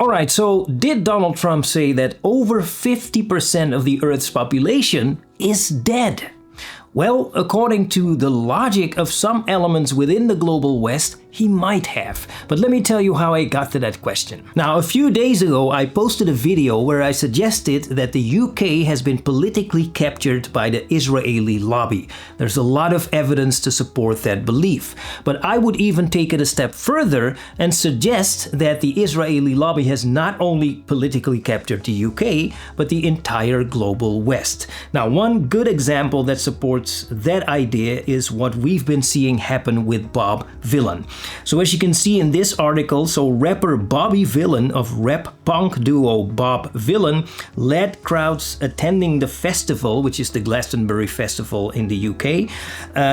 Alright, so did Donald Trump say that over 50% of the Earth's population is dead? Well, according to the logic of some elements within the global West, he might have. But let me tell you how I got to that question. Now, a few days ago, I posted a video where I suggested that the UK has been politically captured by the Israeli lobby. There's a lot of evidence to support that belief. But I would even take it a step further and suggest that the Israeli lobby has not only politically captured the UK, but the entire global West. Now, one good example that supports that idea is what we've been seeing happen with Bob Vylan. So as you can see in this article, so rapper Bobby Vylan of rap punk duo Bob Vylan led crowds attending the festival, which is the Glastonbury Festival in the UK,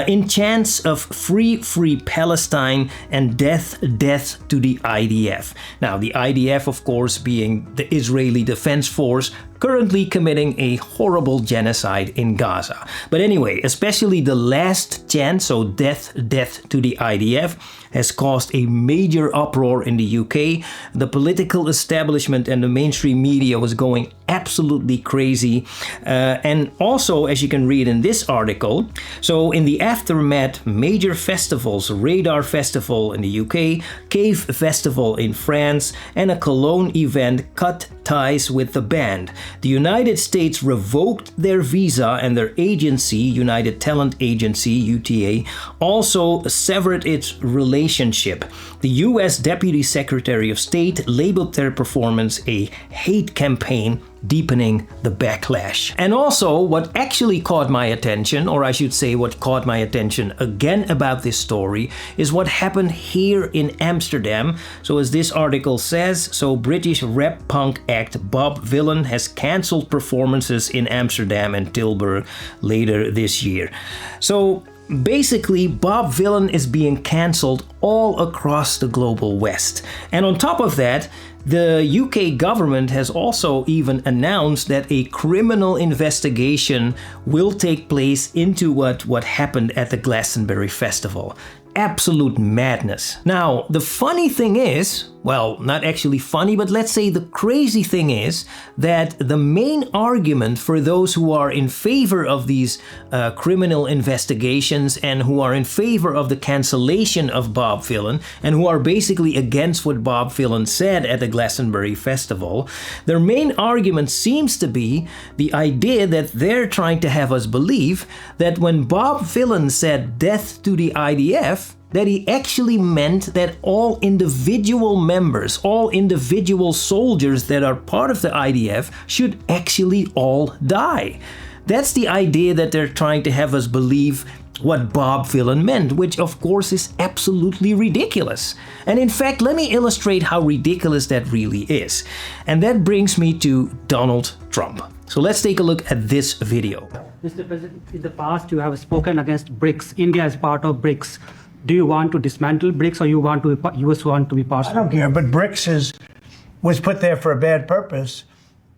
in chants of free Palestine and death to the IDF. Now the IDF, of course, being the Israeli Defense Force, currently committing a horrible genocide in Gaza. But anyway, especially the last chant, so death to the IDF, has caused a major uproar in the UK. The political establishment and the mainstream media was going absolutely crazy. And also, as you can read in this article, so in the aftermath, major festivals, Radar Festival in the UK, Cave Festival in France, and a Cologne event cut ties with the band. The United States revoked their visa, and their agency, United Talent Agency, UTA, also severed its relationship. The US Deputy Secretary of State labeled their performance a hate campaign, deepening the backlash. And also, what actually caught my attention, or I should say what caught my attention again about this story, is what happened here in Amsterdam. So as this article says, so British rap punk act Bob Vylan has cancelled performances in Amsterdam and Tilburg later this year. So basically, Bob Vylan is being cancelled all across the global West. And on top of that, the UK government has also even announced that a criminal investigation will take place into what happened at the Glastonbury Festival. Absolute madness. Now, the funny thing is, well, not actually funny, but let's say the crazy thing is that the main argument for those who are in favor of these criminal investigations and who are in favor of the cancellation of Bob Vylan and who are basically against what Bob Vylan said at the Glastonbury Festival, their main argument seems to be the idea that they're trying to have us believe that when Bob Vylan said death to the IDF, that he actually meant that all individual members, all individual soldiers that are part of the IDF should actually all die. That's the idea that they're trying to have us believe what Bob Vylan meant, which of course is absolutely ridiculous. And in fact, let me illustrate how ridiculous that really is. And that brings me to Donald Trump. So let's take a look at this video. Mr. President, in the past you have spoken against BRICS. India is part of BRICS. Do you want to dismantle BRICS, or you want to US want to be part of it? I don't care, but BRICS was put there for a bad purpose,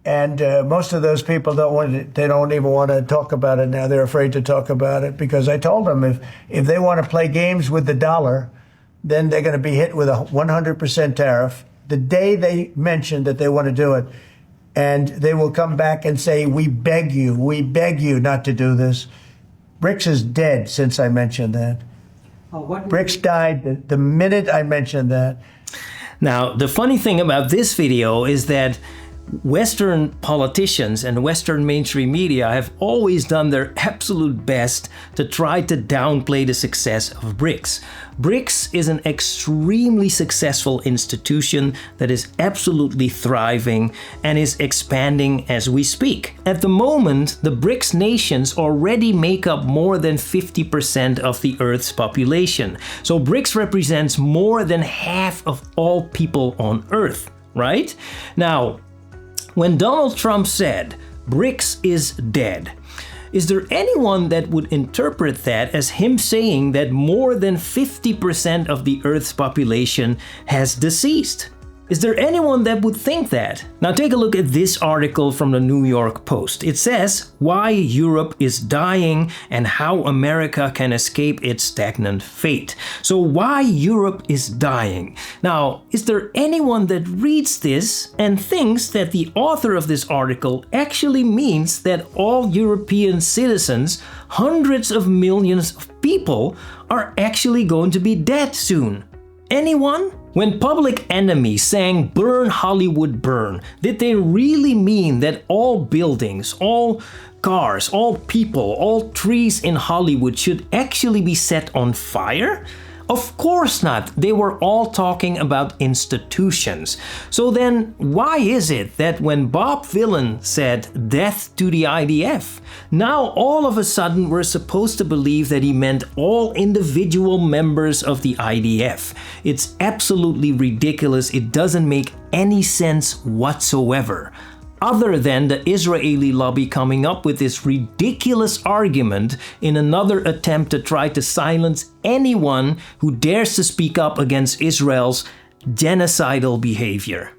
and most of those people don't even want to talk about it now. They're afraid to talk about it because I told them if they want to play games with the dollar, then they're going to be hit with a 100% tariff the day they mention that they want to do it, and they will come back and say, we beg you not to do this. BRICS is dead since I mentioned that. BRICS died the minute I mentioned that. Now, the funny thing about this video is that Western politicians and Western mainstream media have always done their absolute best to try to downplay the success of BRICS. BRICS is an extremely successful institution that is absolutely thriving and is expanding as we speak. At the moment, the BRICS nations already make up more than 50% of the Earth's population. So BRICS represents more than half of all people on Earth, right? Now, when Donald Trump said, BRICS is dead, is there anyone that would interpret that as him saying that more than 50% of the Earth's population has deceased? Is there anyone that would think that? Now take a look at this article from the New York Post. It says why Europe is dying and how America can escape its stagnant fate. So why Europe is dying? Now, is there anyone that reads this and thinks that the author of this article actually means that all European citizens, hundreds of millions of people, are actually going to be dead soon? Anyone? When Public Enemy sang "Burn Hollywood Burn," did they really mean that all buildings, all cars, all people, all trees in Hollywood should actually be set on fire? Of course not. They were all talking about institutions. So then, why is it that when Bob Dylan said "death to the IDF," now all of a sudden we're supposed to believe that he meant all individual members of the IDF? It's absolutely ridiculous. It doesn't make any sense whatsoever. Other than the Israeli lobby coming up with this ridiculous argument in another attempt to try to silence anyone who dares to speak up against Israel's genocidal behavior.